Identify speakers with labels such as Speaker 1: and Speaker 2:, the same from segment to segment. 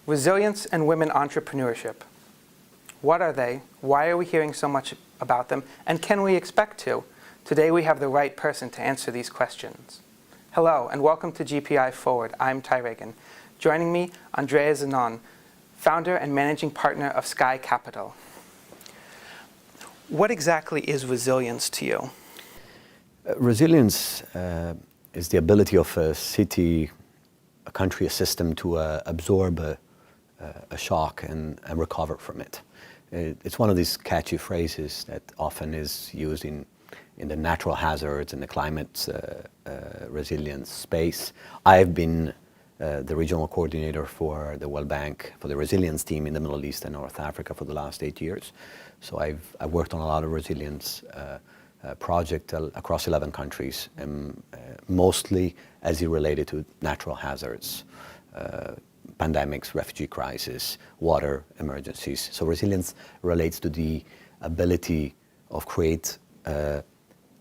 Speaker 1: Resilience and women entrepreneurship. What are they? Why are we hearing so much about them? And can we expect to? Today we have the right person to answer these questions. Hello and welcome to GPI Forward. I'm Ty Reagan. Joining me, Andrea Zanon, founder and managing partner of Sky Capital. What exactly is resilience to you?
Speaker 2: Resilience is the ability of a city, a country, a system to absorb a shock and recover from it. It's one of these catchy phrases that often is used in the natural hazards and the climate resilience space. I've been the regional coordinator for the World Bank, for the resilience team in the Middle East and North Africa for the last 8 years. So I've worked on a lot of resilience projects across 11 countries, and mostly as it related to natural hazards, pandemics, refugee crisis, water emergencies. So resilience relates to the ability of create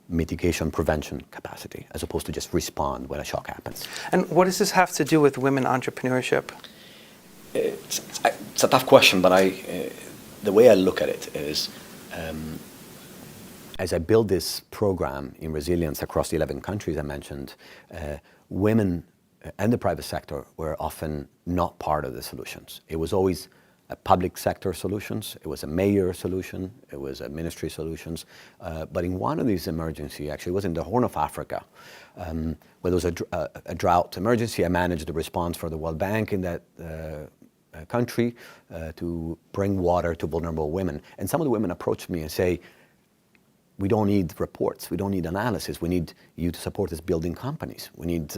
Speaker 2: mitigation prevention capacity as opposed to just respond when a shock happens.
Speaker 1: And what does this have to do with women entrepreneurship?
Speaker 2: It's a tough question, but the way I look at it is, as I build this program in resilience across the 11 countries I mentioned, women and the private sector were often not part of the solutions. It was always a public sector solutions, it was a mayor solution, it was a ministry solutions. But in one of these emergencies, actually it was in the Horn of Africa, where there was a drought emergency. I managed the response for the World Bank in that country to bring water to vulnerable women. And some of the women approached me and say, we don't need reports, we don't need analysis, we need you to support us building companies. We need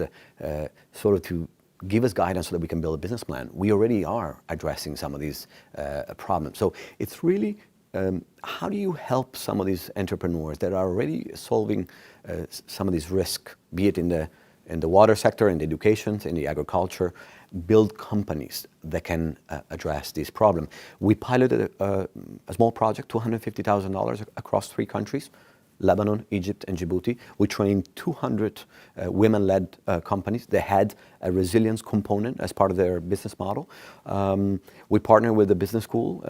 Speaker 2: sort of to give us guidance so that we can build a business plan. We already are addressing some of these problems. So it's really, how do you help some of these entrepreneurs that are already solving some of these risks, be it in the water sector, in the education, in the agriculture, build companies that can address this problem. We piloted a small project, $250,000 across 3 countries, Lebanon, Egypt, and Djibouti. We trained 200 women-led companies. They had a resilience component as part of their business model. We partnered with the business school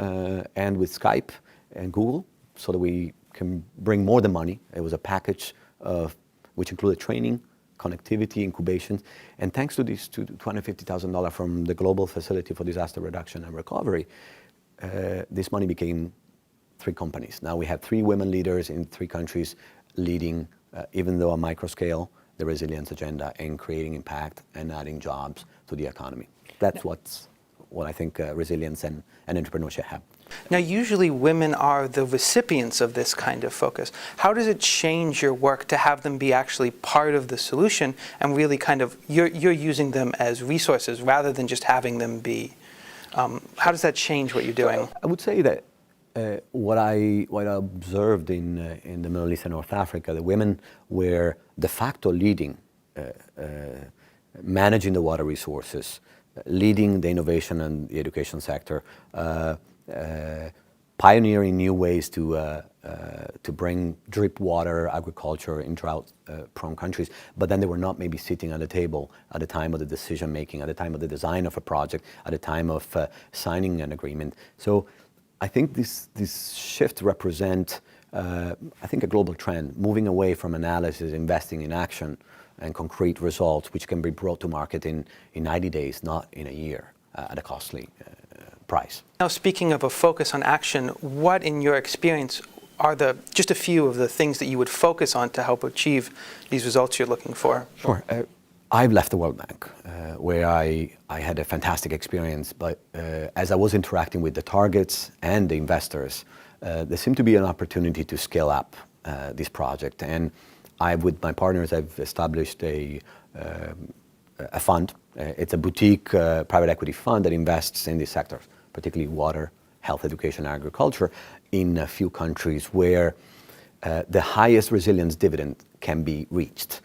Speaker 2: and with Skype and Google so that we can bring more than money. It was a package which included training, connectivity, incubation, and thanks to this $250,000 from the Global Facility for Disaster Reduction and Recovery, this money became 3 companies. Now we have 3 women leaders in 3 countries leading, even though a micro scale, the resilience agenda and creating impact and adding jobs to the economy. That's what I think resilience and entrepreneurship have.
Speaker 1: Now, usually women are the recipients of this kind of focus. How does it change your work to have them be actually part of the solution and really kind of, you're using them as resources rather than just having them be? How does that change what you're doing?
Speaker 2: I would say that what I observed in the Middle East and North Africa, the women were de facto leading, managing the water resources, leading the innovation and the education sector, pioneering new ways to bring drip water agriculture in drought-prone countries, but then they were not maybe sitting at the table at the time of the decision making, at the time of the design of a project, at the time of signing an agreement. So I think this shift represents, I think, a global trend, moving away from analysis, investing in action and concrete results, which can be brought to market in 90 days, not in a year, at a costly price.
Speaker 1: Now, speaking of a focus on action, what in your experience are just a few of the things that you would focus on to help achieve these results you're looking for?
Speaker 2: Sure. I've left the World Bank, where I had a fantastic experience, but as I was interacting with the targets and the investors, there seemed to be an opportunity to scale up this project. And with my partners, I've established a fund. It's a boutique private equity fund that invests in these sectors, particularly water, health, education, and agriculture, in a few countries where the highest resilience dividend can be reached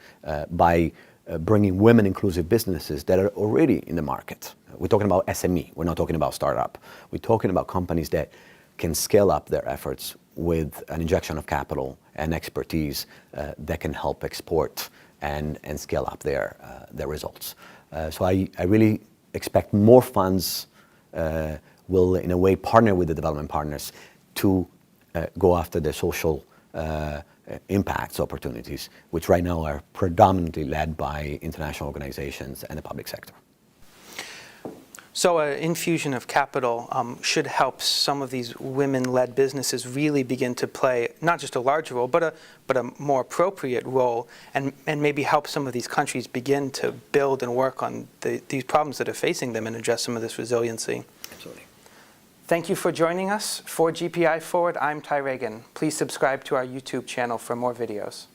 Speaker 2: by bringing women-inclusive businesses that are already in the market. We're talking about SME, we're not talking about startup. We're talking about companies that can scale up their efforts with an injection of capital and expertise that can help export and scale up their results. So I really expect more funds will, in a way, partner with the development partners to go after the social impacts opportunities, which right now are predominantly led by international organizations and the public sector.
Speaker 1: So an infusion of capital should help some of these women-led businesses really begin to play not just a larger role, but a more appropriate role, and maybe help some of these countries begin to build and work on these problems that are facing them and address some of this resiliency.
Speaker 2: Absolutely.
Speaker 1: Thank you for joining us. For GPI Forward, I'm Ty Reagan. Please subscribe to our YouTube channel for more videos.